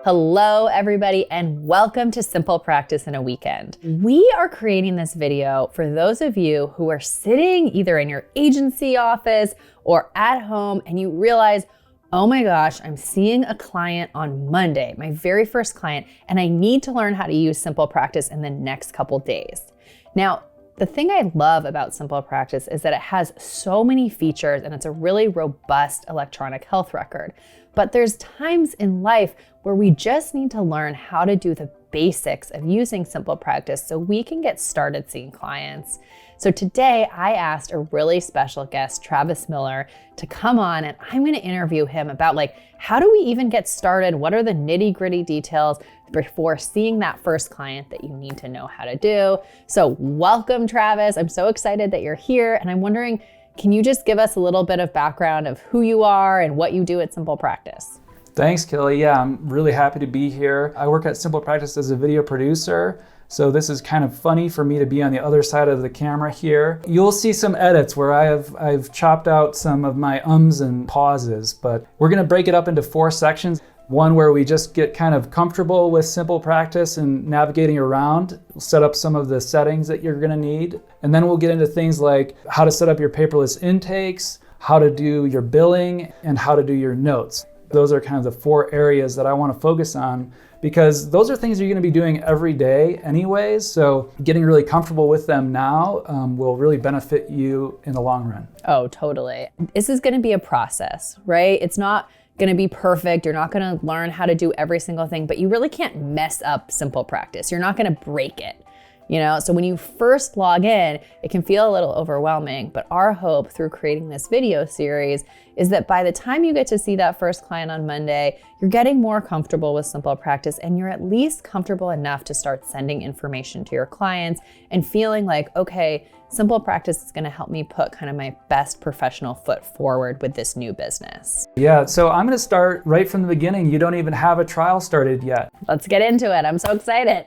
Hello, everybody, and welcome to Simple Practice in a Weekend. We are creating this video for those of you who are sitting either in your agency office or at home and you realize, oh my gosh, I'm seeing a client on Monday, my very first client, and I need to learn how to use Simple Practice in the next couple days. Now, the thing I love about Simple Practice is that it has so many features and it's a really robust electronic health record. But there's times in life where we just need to learn how to do the basics of using Simple Practice so we can get started seeing clients. So today I asked a really special guest, Travis Miller, to come on, and I'm going to interview him about how do we even get started? What are the nitty-gritty details before seeing that first client that you need to know how to do? So welcome, Travis. I'm so excited that you're here, and I'm wondering, can you just give us a little bit of background of who you are and what you do at Simple Practice? Thanks, Kelly. Yeah, I'm really happy to be here. I work at Simple Practice as a video producer, so this is kind of funny for me to be on the other side of the camera here. You'll see some edits where I've chopped out some of my ums and pauses, but we're gonna break it up into 4 sections. One where we just get kind of comfortable with Simple Practice and navigating around. We'll set up some of the settings that you're gonna need. And then we'll get into things like how to set up your paperless intakes, how to do your billing, and how to do your notes. Those are kind of the 4 areas that I wanna focus on because those are things you're gonna be doing every day anyways. So getting really comfortable with them now will really benefit you in the long run. Oh, totally. This is gonna be a process, right? It's not gonna be perfect. You're not gonna learn how to do every single thing, but you really can't mess up Simple Practice. You're not gonna break it. So when you first log in, it can feel a little overwhelming, but our hope through creating this video series is that by the time you get to see that first client on Monday, you're getting more comfortable with Simple Practice and you're at least comfortable enough to start sending information to your clients and feeling like, okay, Simple Practice is gonna help me put kind of my best professional foot forward with this new business. Yeah, so I'm gonna start right from the beginning. You don't even have a trial started yet. Let's get into it. I'm so excited.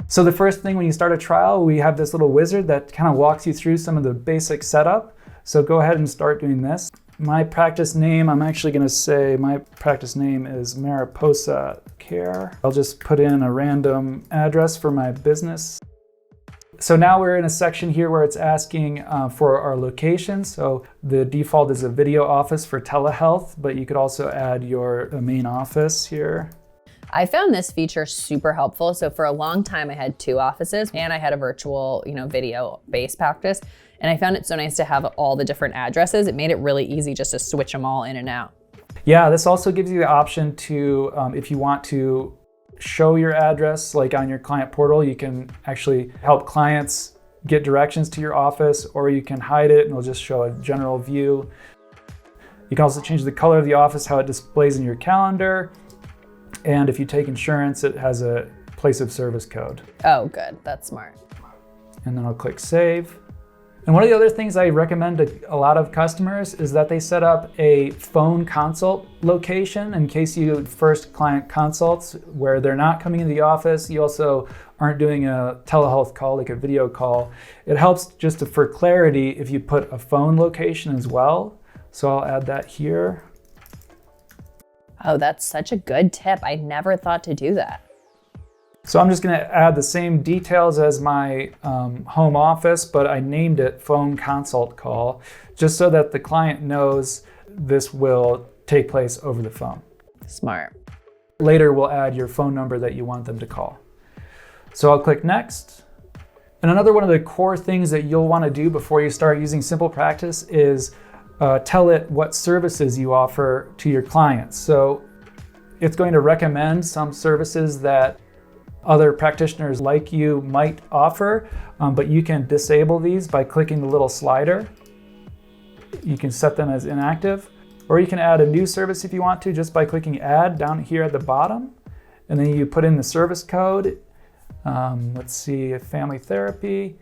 So the first thing when you start a trial, we have this little wizard that kind of walks you through some of the basic setup. So go ahead and start doing this. My practice name, I'm actually gonna say my practice name is Mariposa Care. I'll just put in a random address for my business. So now we're in a section here where it's asking for our location. So the default is a video office for telehealth, but you could also add your main office here. I found this feature super helpful. So for a long time, I had 2 offices and I had a virtual, video-based practice. And I found it so nice to have all the different addresses. It made it really easy just to switch them all in and out. Yeah, this also gives you the option to, if you want to show your address, like on your client portal, you can actually help clients get directions to your office, or you can hide it and it'll just show a general view. You can also change the color of the office, how it displays in your calendar. And if you take insurance, it has a place of service code. Oh, good. That's smart. And then I'll click save. And one of the other things I recommend to a lot of customers is that they set up a phone consult location in case you first client consults where they're not coming into the office. You also aren't doing a telehealth call, like a video call. It helps just for clarity if you put a phone location as well. So I'll add that here. Oh, that's such a good tip. I never thought to do that. So I'm just gonna add the same details as my home office, but I named it phone consult call, just so that the client knows this will take place over the phone. Smart. Later, we'll add your phone number that you want them to call. So I'll click next. And another one of the core things that you'll wanna do before you start using Simple Practice is tell it what services you offer to your clients. So it's going to recommend some services that other practitioners like you might offer, but you can disable these by clicking the little slider. You can set them as inactive, or you can add a new service if you want to just by clicking add down here at the bottom. And then you put in the service code. Let's see, family therapy.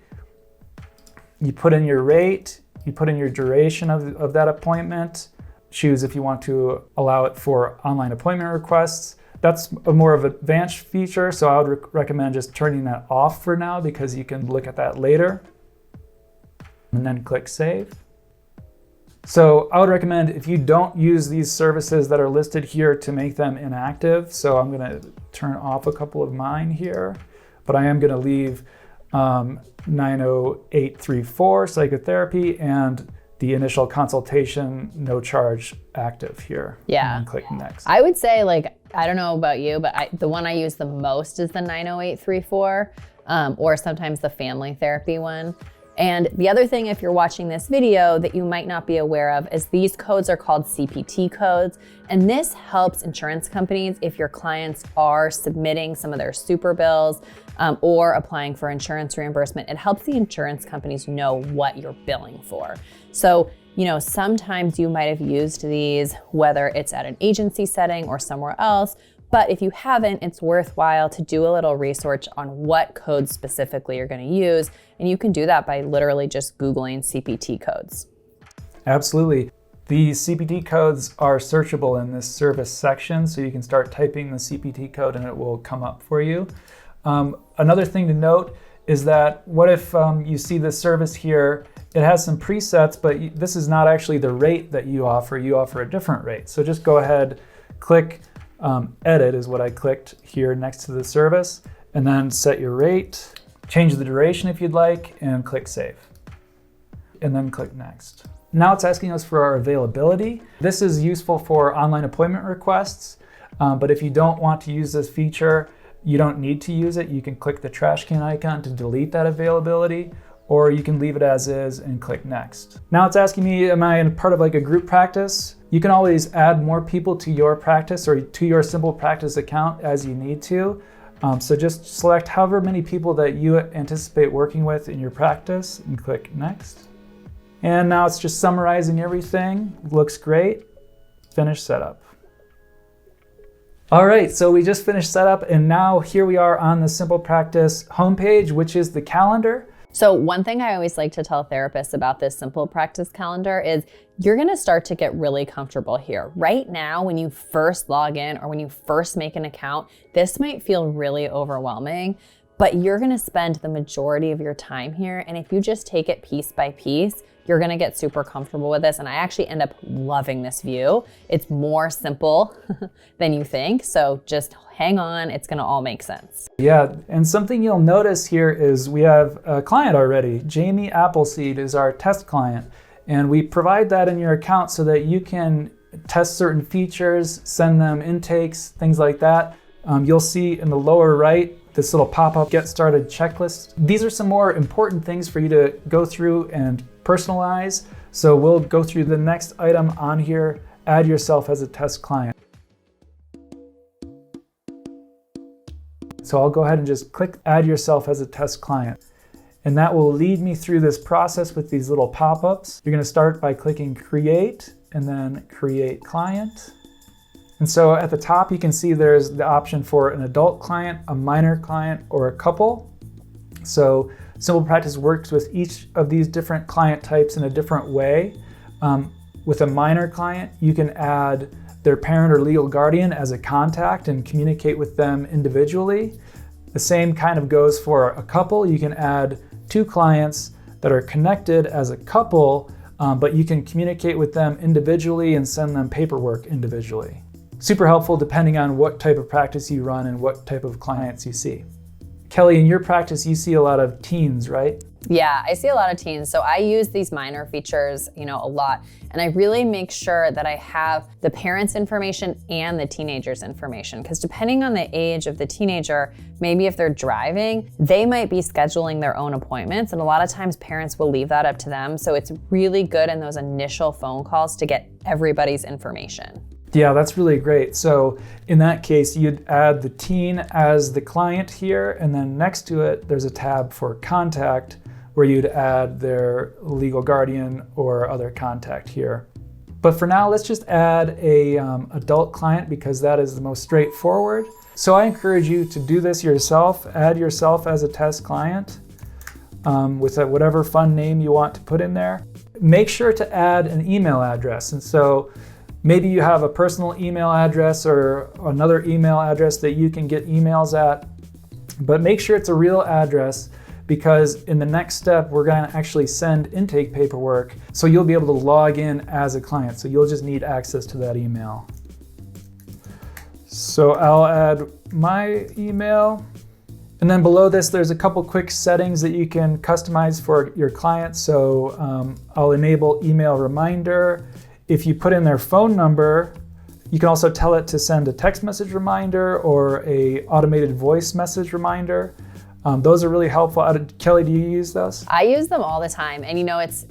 You put in your rate. You put in your duration of that appointment. Choose if you want to allow it for online appointment requests. That's a more of an advanced feature, so I would recommend just turning that off for now because you can look at that later. And then click save. So I would recommend if you don't use these services that are listed here to make them inactive. So I'm gonna turn off a couple of mine here, but I am gonna leave 90834 psychotherapy and the initial consultation, no charge active here. Yeah. And click next. I would say, like, I don't know about you, but the one I use the most is the 90834, or sometimes the family therapy one. And the other thing, if you're watching this video, that you might not be aware of is these codes are called CPT codes. And this helps insurance companies if your clients are submitting some of their super bills or applying for insurance reimbursement. It helps the insurance companies know what you're billing for. So, you know, sometimes you might have used these, whether it's at an agency setting or somewhere else. But if you haven't, it's worthwhile to do a little research on what codes specifically you're going to use. And you can do that by literally just Googling CPT codes. Absolutely. The CPT codes are searchable in this service section, so you can start typing the CPT code and it will come up for you. Another thing to note is that what if you see this service here, it has some presets, but this is not actually the rate that you offer a different rate. So just go ahead, click edit is what I clicked here next to the service, and then set your rate, change the duration if you'd like, and click save. And then click next. Now it's asking us for our availability. This is useful for online appointment requests, but if you don't want to use this feature, you don't need to use it. You can click the trash can icon to delete that availability, or you can leave it as is and click next. Now it's asking me, am I in part of like a group practice? You can always add more people to your practice or to your SimplePractice account as you need to. So just select however many people that you anticipate working with in your practice and click next. And now it's just summarizing everything. Looks great. Finish setup. All right, so we just finished setup, and now here we are on the SimplePractice homepage, which is the calendar. So one thing I always like to tell therapists about this SimplePractice calendar is you're gonna start to get really comfortable here. Right now, when you first log in or when you first make an account, this might feel really overwhelming, but you're gonna spend the majority of your time here. And if you just take it piece by piece, you're gonna get super comfortable with this. And I actually end up loving this view. It's more simple than you think. So just hang on, it's gonna all make sense. Yeah, and something you'll notice here is we have a client already. Jamie Appleseed is our test client. And we provide that in your account so that you can test certain features, send them intakes, things like that. You'll see in the lower right, this little pop-up Get Started checklist. These are some more important things for you to go through and personalize. So we'll go through the next item on here, add yourself as a test client. So I'll go ahead and just click add yourself as a test client. And that will lead me through this process with these little pop-ups. You're gonna start by clicking create and then create client. And so at the top, you can see there's the option for an adult client, a minor client, or a couple. So SimplePractice works with each of these different client types in a different way. With a minor client, you can add their parent or legal guardian as a contact and communicate with them individually. The same kind of goes for a couple. You can add two clients that are connected as a couple, but you can communicate with them individually and send them paperwork individually. Super helpful depending on what type of practice you run and what type of clients you see. Kelly, in your practice, you see a lot of teens, right? Yeah, I see a lot of teens. So I use these minor features, a lot. And I really make sure that I have the parents' information and the teenager's information. Because depending on the age of the teenager, maybe if they're driving, they might be scheduling their own appointments. And a lot of times parents will leave that up to them. So it's really good in those initial phone calls to get everybody's information. Yeah, that's really great. So in that case, you'd add the teen as the client here, and then next to it, there's a tab for contact where you'd add their legal guardian or other contact here. But for now, let's just add a adult client because that is the most straightforward. So I encourage you to do this yourself. Add yourself as a test client with whatever fun name you want to put in there. Make sure to add an email address. And so maybe you have a personal email address or another email address that you can get emails at, but make sure it's a real address because in the next step, we're going to actually send intake paperwork. So you'll be able to log in as a client. So you'll just need access to that email. So I'll add my email. And then below this, there's a couple quick settings that you can customize for your client. So I'll enable email reminder. If you put in their phone number, you can also tell it to send a text message reminder or a automated voice message reminder. Those are really helpful. Kelly, do you use those? I use them all the time. And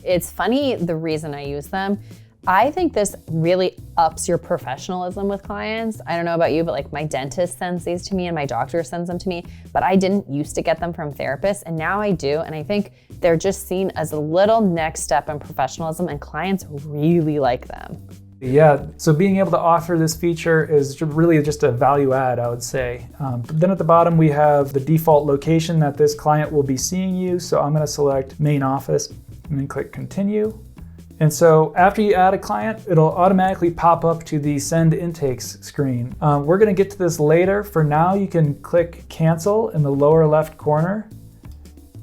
it's funny the reason I use them. I think this really ups your professionalism with clients. I don't know about you, but like my dentist sends these to me and my doctor sends them to me, but I didn't used to get them from therapists and now I do. And I think they're just seen as a little next step in professionalism and clients really like them. Yeah, so being able to offer this feature is really just a value add, I would say. But then at the bottom, we have the default location that this client will be seeing you. So I'm gonna select main office and then click continue. And so after you add a client, it'll automatically pop up to the send intakes screen. We're gonna get to this later. For now, you can click cancel in the lower left corner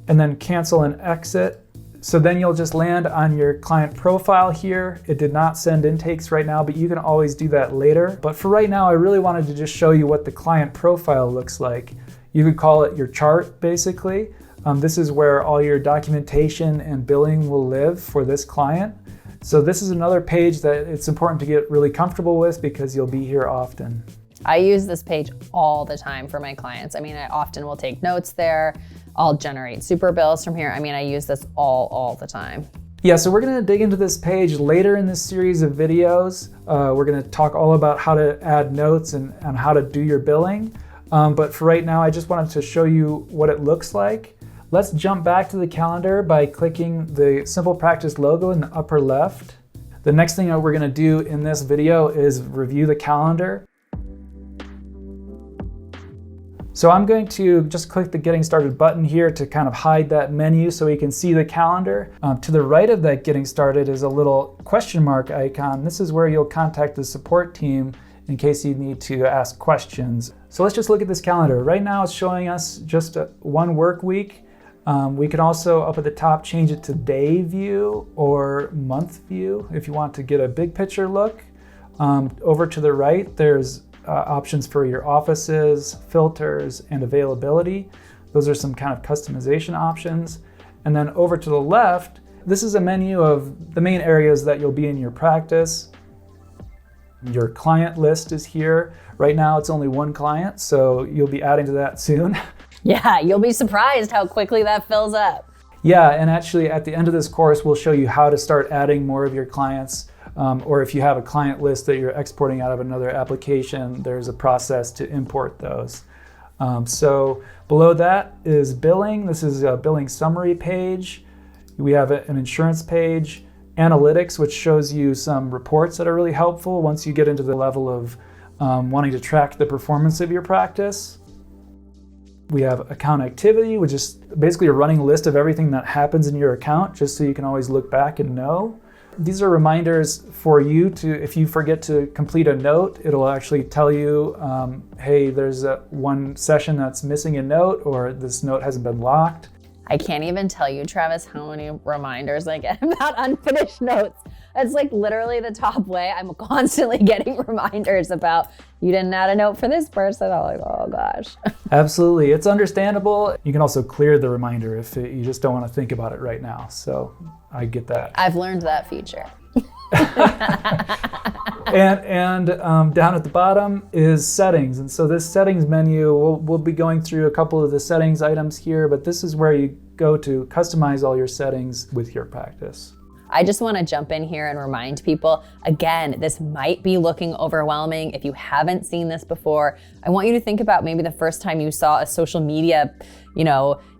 and then cancel and exit. So then you'll just land on your client profile here. It did not send intakes right now, but you can always do that later. But for right now, I really wanted to just show you what the client profile looks like. You could call it your chart, basically. This is where all your documentation and billing will live for this client. So this is another page that it's important to get really comfortable with because you'll be here often. I use this page all the time for my clients. I mean, I often will take notes there. I'll generate super bills from here. I mean, I use this all the time. Yeah, so we're gonna dig into this page later in this series of videos. We're gonna talk all about how to add notes and how to do your billing. But for right now, I just wanted to show you what it looks like. Let's jump back to the calendar by clicking the SimplePractice logo in the upper left. The next thing that we're gonna do in this video is review the calendar. So I'm going to just click the Getting Started button here to kind of hide that menu so we can see the calendar. To the right of that Getting Started is a little question mark icon. This is where you'll contact the support team in case you need to ask questions. So let's just look at this calendar. Right now it's showing us just one work week. We can also up at the top change it to day view or month view if you want to get a big picture look. Over to the right, there's options for your offices, filters, and availability. Those are some kind of customization options. And then over to the left, this is a menu of the main areas that you'll be in your practice. Your client list is here. Right now it's only one client, so you'll be adding to that soon. Yeah, you'll be surprised how quickly that fills up. Yeah, and actually at the end of this course, we'll show you how to start adding more of your clients. Or if you have a client list that you're exporting out of another application, there's a process to import those. So below that is billing. This is a billing summary page. We have an insurance page, analytics, which shows you some reports that are really helpful once you get into the level of wanting to track the performance of your practice. We have account activity, which is basically a running list of everything that happens in your account, just so you can always look back and know. These are reminders for you to, if you forget to complete a note, it'll actually tell you, hey, there's one session that's missing a note, or this note hasn't been locked. I can't even tell you, Travis, how many reminders I get about unfinished notes. It's like literally the top way. I'm constantly getting reminders about you didn't add a note for this person. I'm like, oh gosh. Absolutely, it's understandable. You can also clear the reminder if you just don't want to think about it right now. So I get that. I've learned that feature. and down at the bottom is settings. And so this settings menu, we'll be going through a couple of the settings items here, but this is where you go to customize all your settings with your practice. I just want to jump in here and remind people, again, this might be looking overwhelming. If you haven't seen this before, I want you to think about maybe the first time you saw a social media,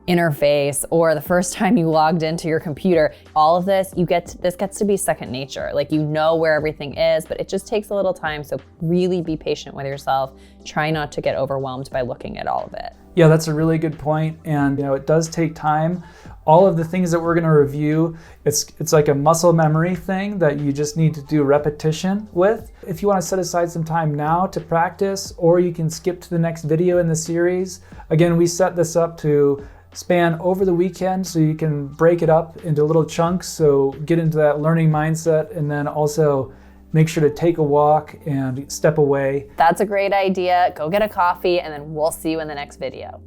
interface, or the first time you logged into your computer. All of this, this gets to be second nature. Like, you know where everything is, but it just takes a little time. So really be patient with yourself. Try not to get overwhelmed by looking at all of it. Yeah, that's a really good point. And it does take time. All of the things that we're going to review, it's like a muscle memory thing that you just need to do repetition with. If you want to set aside some time now to practice, or you can skip to the next video in the series. Again, we set this up to span over the weekend so you can break it up into little chunks, so get into that learning mindset, and then also make sure to take a walk and step away. That's a great idea. Go get a coffee, and then we'll see you in the next video.